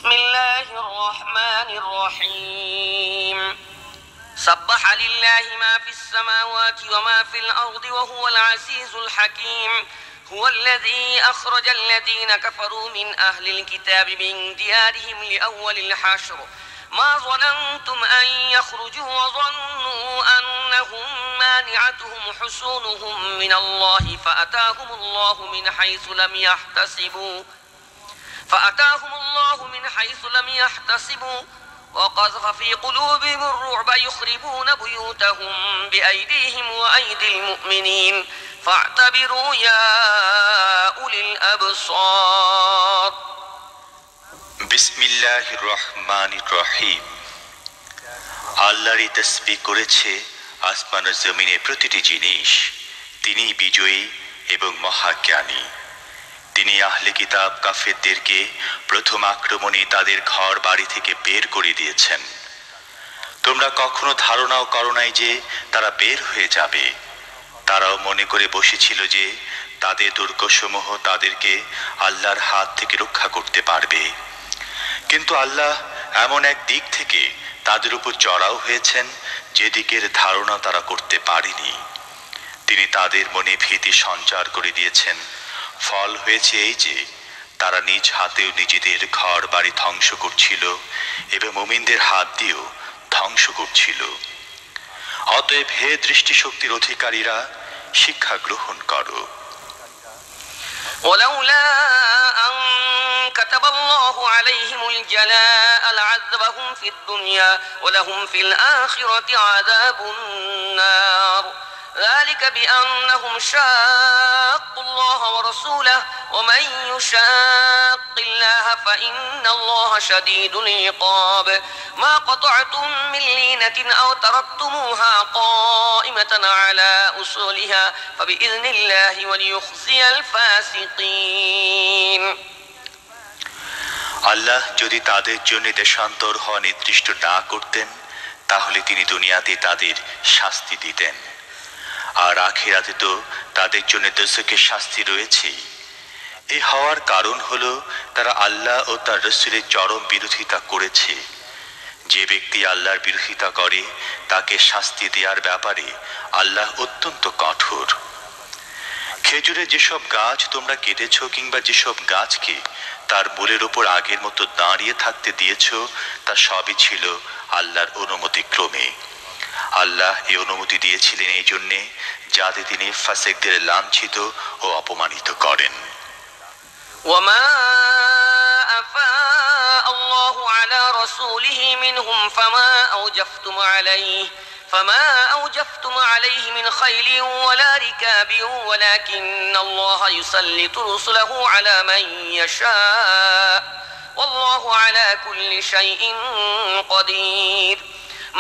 بسم الله الرحمن الرحيم سبح لله ما في السماوات وما في الأرض وهو العزيز الحكيم هو الذي أخرج الذين كفروا من أهل الكتاب من ديارهم لأول الحشر ما ظننتم أن يخرجوا وظنوا أنهم مانعتهم حصونهم من الله فأتاهم الله من حيث لم يحتسبوا وقذف في قلوبهم الرعب يخربون بيوتهم بأيديهم وأيدي المؤمنين فاعتبروا يا أولي الأبصار বিসমিল্লাহির রহমানির রহিম। আল্লাহরই তাসবিহ করেছে আসমান ও জমিনের প্রতিটি জিনিস। তিনি বিজয়ী এবং মহাজ্ঞানী। তিনি আহলে কিতাব কাফেরদেরকে প্রথম আক্রমণে তাদের ঘর বাড়ি থেকে বের করে দিয়েছেন। তোমরা কখনো ধারণাও করো নাই যে তারা বের হয়ে যাবে। তারাও মনে করে বসেছিল যে তাদের দুর্গসমূহ তাদেরকে আল্লাহর হাত থেকে রক্ষা করতে পারবে। কিন্তু আল্লাহ এমন এক দিক থেকে তাদের উপর চড়াও হয়েছেন যে দিকের ধারণা তারা করতে পারেনি। তিনি তাদের মনে ভীতি সঞ্চার করে দিয়েছেন। ফল হয়েছে এই যে তারা নিজ হাতেও নিজেদের ঘর বাড়ি ধ্বংস করছিল এবং মুমিনদের হাত দিয়েও ধ্বংস করছিল। অতএব হে দৃষ্টিশক্তির অধিকারীরা, শিক্ষা গ্রহণ করো। ولولا أن كتب الله عليهم الجلاء لعذبهم في الدنيا ولهم في الآخرة عذاب النار ذلك بأنهم شاقوا الله ورسوله ومن يشاق الله فإن الله شديد العقاب ما قطعتم من لينة أو تركتموها قائمة على أصولها فبإذن الله وليخزي الفاسقين আল্লাহ যদি তাদের জন্য দেশান্তর হওয়া নির্দিষ্ট না করতেন তাহলে তিনি দুনিয়াতে তাদের শাস্তি দিতেন, আর আখিরাতে তো তাদের জন্য দোজখের শাস্তি রয়েছে। এই হওয়ার কারণ হলো তারা আল্লাহ ও তার রাসূলের চরম বিরোধিতা করেছে। যে ব্যক্তি আল্লাহর বিরোধিতা করে তাকে শাস্তি দেওয়ার ব্যাপারে আল্লাহ অত্যন্ত কঠোর। খেজুরের যেসব গাছ তোমরা কেটেছ কিংবা যেসব গাছকে তার মূলের উপর আগের মতো দাঁড়িয়ে থাকতে দিয়েছ তা সবই ছিল আল্লাহর অনুমতিক্রমে। আল্লাহ এই অনুমতি দিয়েছিলেন এই জন্যে যাতে তিনি ফাসিকদের লাঞ্ছিত ও অপমানিত করেন। وما أفاء الله على رسوله منهم فما أوجفتم عليه من خيل ولا ركاب ولكن الله يسلط رسله على من يشاء والله على كل شيء قدير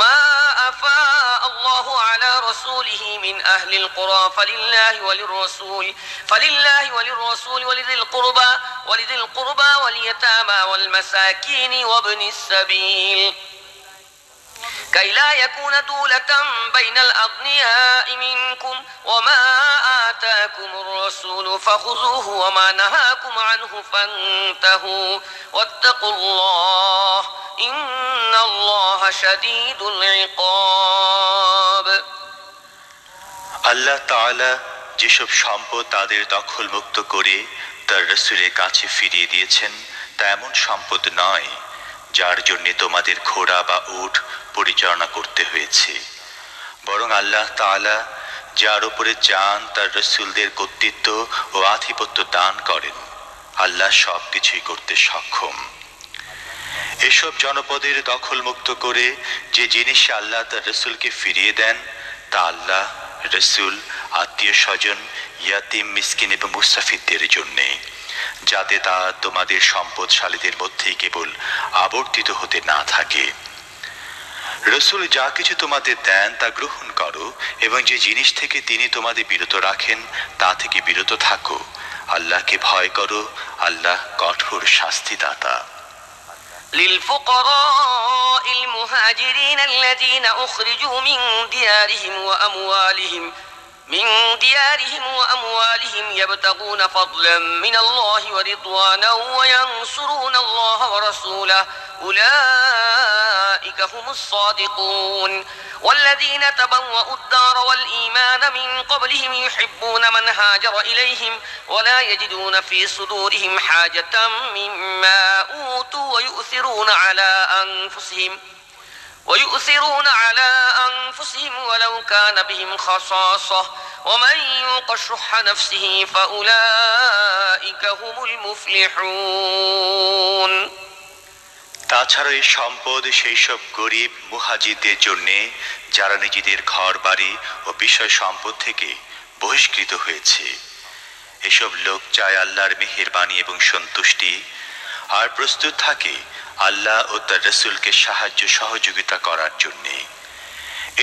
ما أفاء الله على رسوله من أهل القرى فلله وللرسول ولذي القربى واليتامى والمساكين وابن السبيل كي لا يكون دولة بين الأغنياء منكم وما آتاكم الرسول فخذوه وما نهاكم عنه فانتهوا واتقوا الله إن الله شديد العقاب আল্লাহ তাআলা যেসব সম্পদ তাদের দখল মুক্ত করে তার রাসূলের কাছে ফিরিয়ে দিয়েছেন তা এমন সম্পদ নয় যার জন্য তোমাদের ঘোড়া বা উট পরিচালনা করতে হয়েছে, বরং আল্লাহ তাআলা যার উপরে চান তার রাসূলদের কর্তৃত্ব ও আধিপত্য দান করেন। আল্লাহ সবকিছুই করতে সক্ষম। এসব জনপদের দখল মুক্ত করে যে জিনিস আল্লাহ তার রাসূলকে ফিরিয়ে দেন তা আল্লাহ, রাসূল, আত্মীয় স্বজন, ইয়াতিম, মিসকিন এবং মুসাফিরদের জন্যে, যাতে তা তোমাদের সম্পদশালীদের মধ্যেই কেবল আবর্তিত হতে না থাকে। রাসূল যা কিছু তোমাদের দেন তা গ্রহণ করো এবং যে জিনিস থেকে তিনি তোমাদের বিরত রাখেন তা থেকে বিরত থাকো। আল্লাহকে ভয় করো, আল্লাহ কঠোর শাস্তিদাতা। للفقراء المهاجرين الذين أخرجوا من ديارهم وأموالهم من ديارهم وأموالهم يبتغون فضلا من الله ورضوانا وينصرون الله ورسوله أولئك هم الصادقون والذين تبوأوا الدار والإيمان من قبلهم يحبون من هاجر إليهم ولا يجدون في صدورهم حاجة مما أوتوا ويؤثرون على أنفسهم ولو كان بهم خصاصة ومن يوق شح نفسه فأولئك هم المفلحون তাছাড়া এই সম্পদ সেই সব গরিব মুহাজিরদের জন্য যারা নিজেদের ঘর বাড়ি ও বিষয় সম্পদ থেকে বহিষ্কৃত হয়েছে। এসব লোক চায় আল্লাহর মেহেরবানি এবং সন্তুষ্টি, আর প্রস্তুত থাকে আল্লাহ ও তার রাসূলকে সাহায্য সহযোগিতা করার জন্য।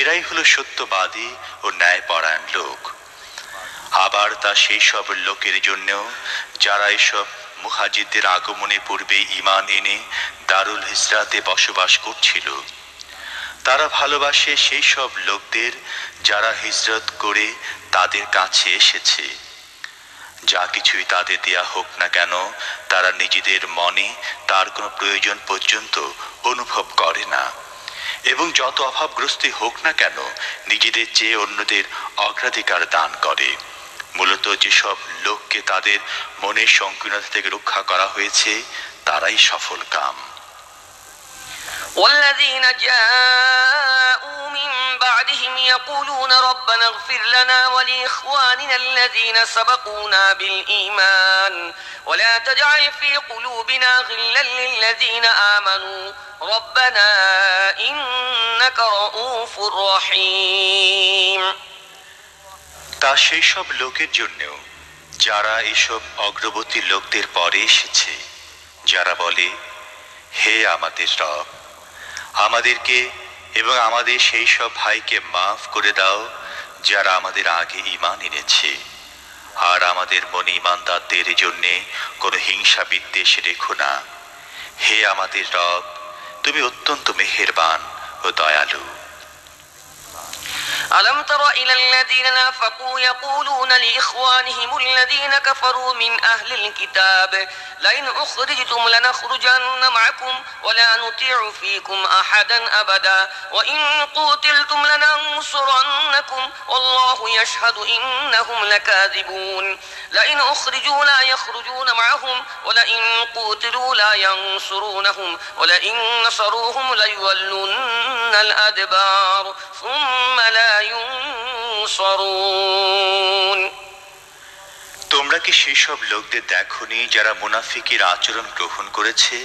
এরাই হলো সত্যবাদী ও ন্যায়পরায়ণ লোক। আবার তা সেই সব লোকের জন্যও যারা এসব মুহাজিরদের আগমনে পূর্বে ঈমান এনে দারুল হিজরাতে বসবাস করছিল। তারা ভালোবাসে সেই সব লোকদের যারা হিজরত করে তাদের কাছে এসেছে। যা কিছুই তাদের দেয়া হোক না কেন, তারা নিজেদের মনে তার কোনো প্রয়োজন পর্যন্ত অনুভব করে না, এবং যত অভাবগ্রস্তই হোক না কেন নিজেদের চেয়ে অন্যদের অগ্রাধিকার দান করে। মূলত যেসব লোককে তাদের মনের সংকীর্ণতা থেকে রক্ষা করা হয়েছে তারাই সফল কাম। والذين جاءوا من بعدهم يقولون ربنا اغفر لنا ولإخواننا الذين سبقونا بالإيمان ولا تجعل في قلوبنا غلا للذين آمنوا ربنا إنك رؤوف رحيم তা সেই সব লোকের জন্যও যারা এসব অগ্রবর্তী লোকদের পরে এসেছে, যারা বলে, হে আমাদের রব, আমাদেরকে এবং আমাদের সেই সব ভাইকে মাফ করে দাও যারা আমাদের আগে ঈমান এনেছে, আর আমাদের মনে ঈমানদারদের জন্য কোনো হিংসা বিদ্বেষ রেখো না। হে আমাদের রব, তুমি অত্যন্ত মেহেরবান ও দয়ালু। ألم تر إلى الذين نافقوا يقولون لإخوانهم الذين كفروا من أهل الكتاب لئن أخرجتم لنخرجن معكم ولا نطيع فيكم أحدا أبدا وإن قتلتم لننصرنكم والله يشهد إنهم لكاذبون لئن أخرجوا لا يخرجون معهم ولئن قتلوا لا ينصرونهم ولئن نصروهم ليولن الأدبار ثم لا ينصرون তোমরা কি সেই সব লোকদের দেখোনি যারা মুনাফিকের আচরণ গ্রহণ করেছে?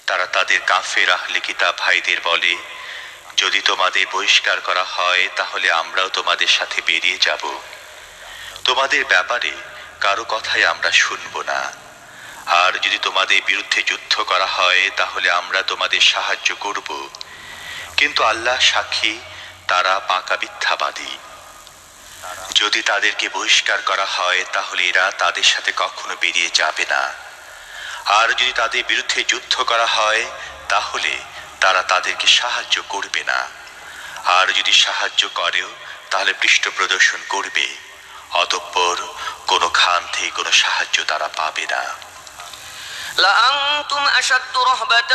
তারা তাদের কাফের আহলে কিতাব ভাইদের বলে, যদি তোমাদের বহিষ্কার করা হয় তাহলে আমরাও তোমাদের সাথে বেরিয়ে যাব। তোমাদের ব্যাপারে কারো কথাই আমরা শুনব না। আর যদি তোমাদের বিরুদ্ধে যুদ্ধ করা হয় তাহলে আমরা তোমাদের সাহায্য করব। কিন্তু আল্লাহ সাক্ষী, তারা পাকা মিথ্যাবাদী। যদি তাদেরকে বহিষ্কার করা হয় তাহলে এরা তাদের সাথে কখনো বেরিয়ে যাবে না। আর যদি তাদের বিরুদ্ধে যুদ্ধ করা হয় তাহলে তারা তাদেরকে সাহায্য করবে না। আর যদি সাহায্য করেও তাহলে পৃষ্ঠ প্রদর্শন করবে, অতঃপর কোনো খান থেকে কোনো সাহায্য তারা পাবে না। لأنتم أشد رهبة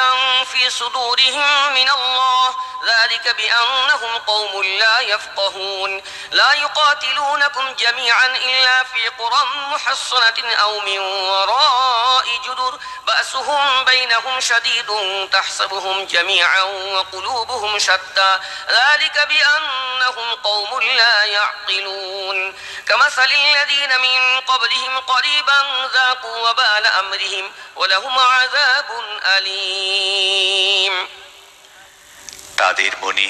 في صدورهم من الله ذلك بأنهم قوم لا يفقهون لا يقاتلونكم جميعا إلا في قرى محصنة أو من وراء جدر بأسهم بينهم شديد تحسبهم جميعا وقلوبهم شتى ذلك بأنهم قوم لا يعقلون كمثل الذين من قبلهم قريبا ذاقوا وبال أمرهم ولهم عذاب أليم তাদের মনে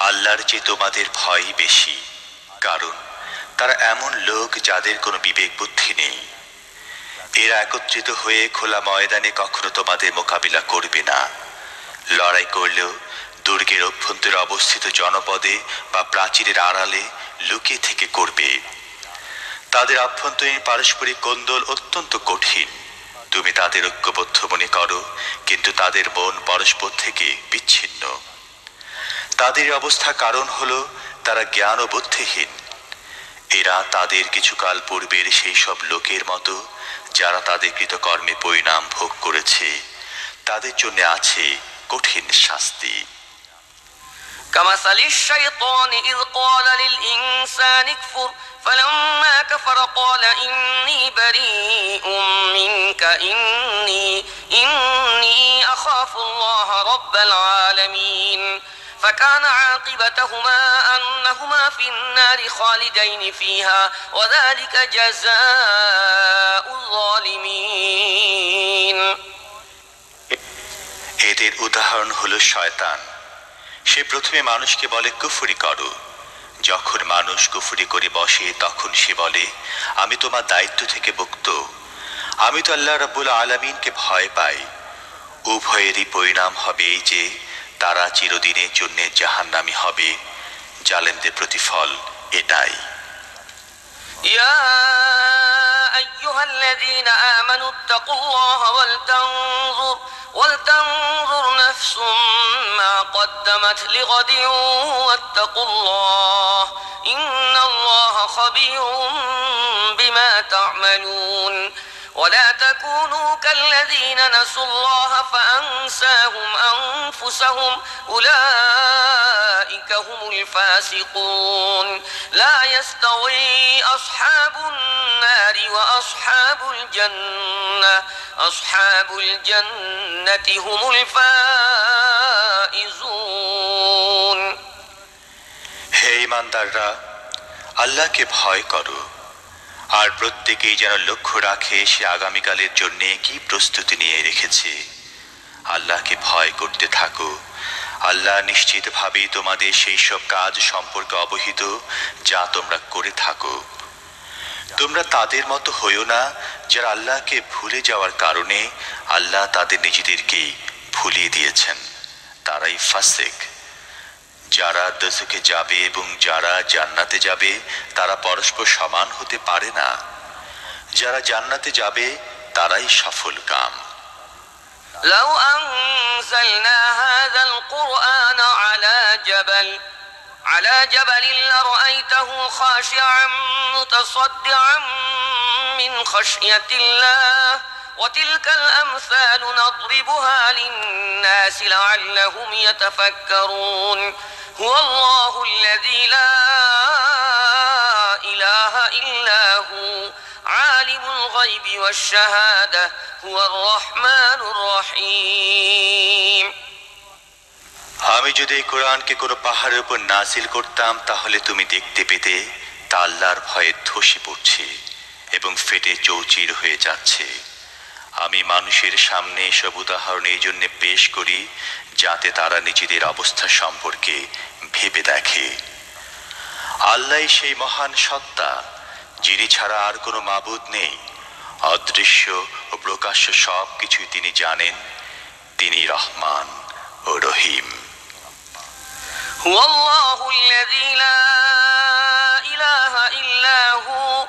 আল্লাহর চেয়ে তোমাদের ভয় বেশি, কারণ তারা এমন লোক যাদের কোনো বিবেক বুদ্ধি নেই। এরা একত্রিত হয়ে খোলা ময়দানে কখনো তোমাদের মোকাবিলা করবে না। লড়াই করলেও দুর্গের অভ্যন্তরে অবস্থিত জনপদে বা প্রাচীরের আড়ালে লুকিয়ে থেকে করবে। তাদের অভ্যন্তরীণ পারস্পরিক কোন্দল অত্যন্ত কঠিন। তুমি তাদের ঐক্যবদ্ধ মনে করো, কিন্তু তাদের মন পরস্পর থেকে বিচ্ছিন্ন। তাদের অবস্থা কারণ হলো তারা জ্ঞান ও বুদ্ধিহীন। এরা তাদের কিছুকাল পূর্বের সেই সব লোকের মতো যারা তাদের কৃতকর্মে পরিণাম ভোগ করেছে, তাদের জন্য আছে কঠিন শাস্তি। كمثل الشيطان إذ قال للإنسان اكفر فلما كفر قال إني بريء منك إني أخاف الله رب العالمين فكان عاقبتهما أنهما في النار خالدين فيها وذلك جزاء الظالمين। এদের উদাহরণ হলো শয়তান। সে প্রথমে মানুষকে বলে কুফরি করো। যখন মানুষ কুফরি করে বসে তখন সে বলে আমি তোমার দায়িত্ব থেকে মুক্ত, আমি তো আল্লাহ রাব্বুল আলামিনকে ভয় পাই। উভয়েরই পরিণাম হবে এই যে তারা চিরদিনের জন্য জাহান্নামী হবে। জালেমদের প্রতিফল এটাই। ইয়া আইয়ুহাল্লাযীনা আমানু তাকুল্লাহা ولتنظر نفس ما قدمت لغد واتقوا الله إن الله خبير بما تعملون ولا تكونوا كالذين نسوا الله فأنساهم أنفسهم أولئك هم الفاسقون لا يستوي أصحاب النار وأصحاب الجنة أصحاب الجنة هم الفائزون। হে ঈমানদাররা, আল্লাহকে ভয় করো আর প্রত্যেকেই যেন লক্ষ্য রাখে সে আগামীকালের জন্য কি প্রস্তুতি নিয়ে রেখেছে। আল্লাহকে ভয় করতে থাকো। আল্লাহ নিশ্চিতভাবেই তোমাদের সেই সব কাজ সম্পর্কে অবহিত যা তোমরা করে থাকো। তোমরা তাদের মতো হইও না যারা আল্লাহকে ভুলে যাওয়ার কারণে আল্লাহ তাদের নিজেদেরকেই ভুলিয়ে দিয়েছেন। তারাই ফাসিক। যারা দোজখে যাবে এবং যারা জান্নাতে যাবে তারা পরস্পর সমান হতে পারে না। যারা জান্নাতে যাবে তারাই সফল কাম। لو أنزلنا هذا القرآن على جبل لرأيته خاشعا متصدعا من خشية الله وتلك الأمثال نضربها للناس لعلهم يتفكرون هو الله الذي لا إله إلا هو عالم الغيب والشهادة هو الرحمن الرحيم। আমি যদি এই কোরআনকে কোনো পাহাড়ের উপর নাজিল করতাম তাহলে তুমি দেখতে পেতে তা আল্লাহর ভয়ে ধসে পড়ছে এবং ফেটে চৌচির হয়ে যাচ্ছে। আমি মানুষের সামনে এসব উদাহরণ এই জন্য পেশ করি যাতে তারা নিজেদের অবস্থা সম্পর্কে ভেবে দেখে। আল্লাহ সেই মহান সত্তা যিনি ছাড়া আর কোনো মাবুদ নেই। অদৃশ্য ও প্রকাশ্য সব কিছুই তিনি জানেন। তিনি রহমান ও রহিম। هو الله الذي لا إله إلا هو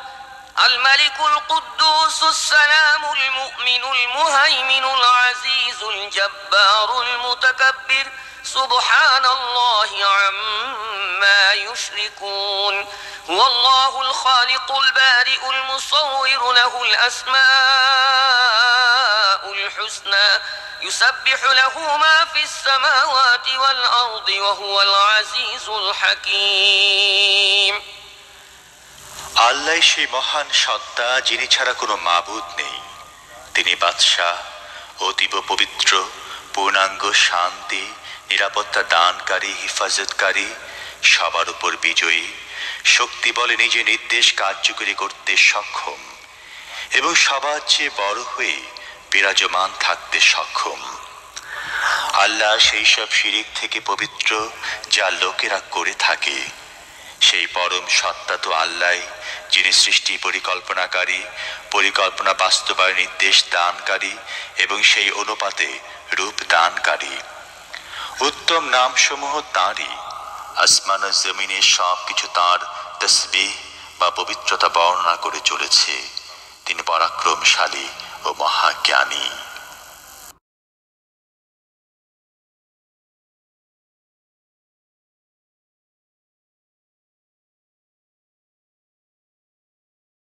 الملك القدوس السلام المؤمن المهيمن العزيز الجبار المتكبر سبحان الله عما يشركون هو الله الخالق البارئ المصور له الأسماء الحسنى يسبح له ما في السماوات والأرض وهو العزيز الحكيم। আল্লাহ সেই মহান সত্তা যিনি ছাড়া কোনো মাবুদ নেই। তিনি বাদশাহ, অতীব পবিত্র, পূর্ণাঙ্গ শান্তি, নিরাপত্তা দানকারী, হিফাজতকারী, সবার উপর বিজয়ী, শক্তি বলে নিজে নির্দেশ কার্যকরী করতে সক্ষম এবং সবার চেয়ে বড় হয়ে বিরাজমান থাকতে সক্ষম। আল্লাহ সেই সব শিরিক থেকে পবিত্র যা লোকেরা করে থাকে। সেই পরম সত্তা তো আল্লাহ যিনি সৃষ্টি পরিকল্পনাকারী, পরিকল্পনা বাস্তবায়ন নির্দেশ দানকারী এবং সেই অনুপাতে রূপ দানকারী। উত্তম নামসমূহ তাঁরই। আসমান ও জমিনে সব কিছু তাঁর তসবিহ বা পবিত্রতা বর্ণনা করে চলেছে। তিনি পরাক্রমশালী ও মহাজ্ঞানী।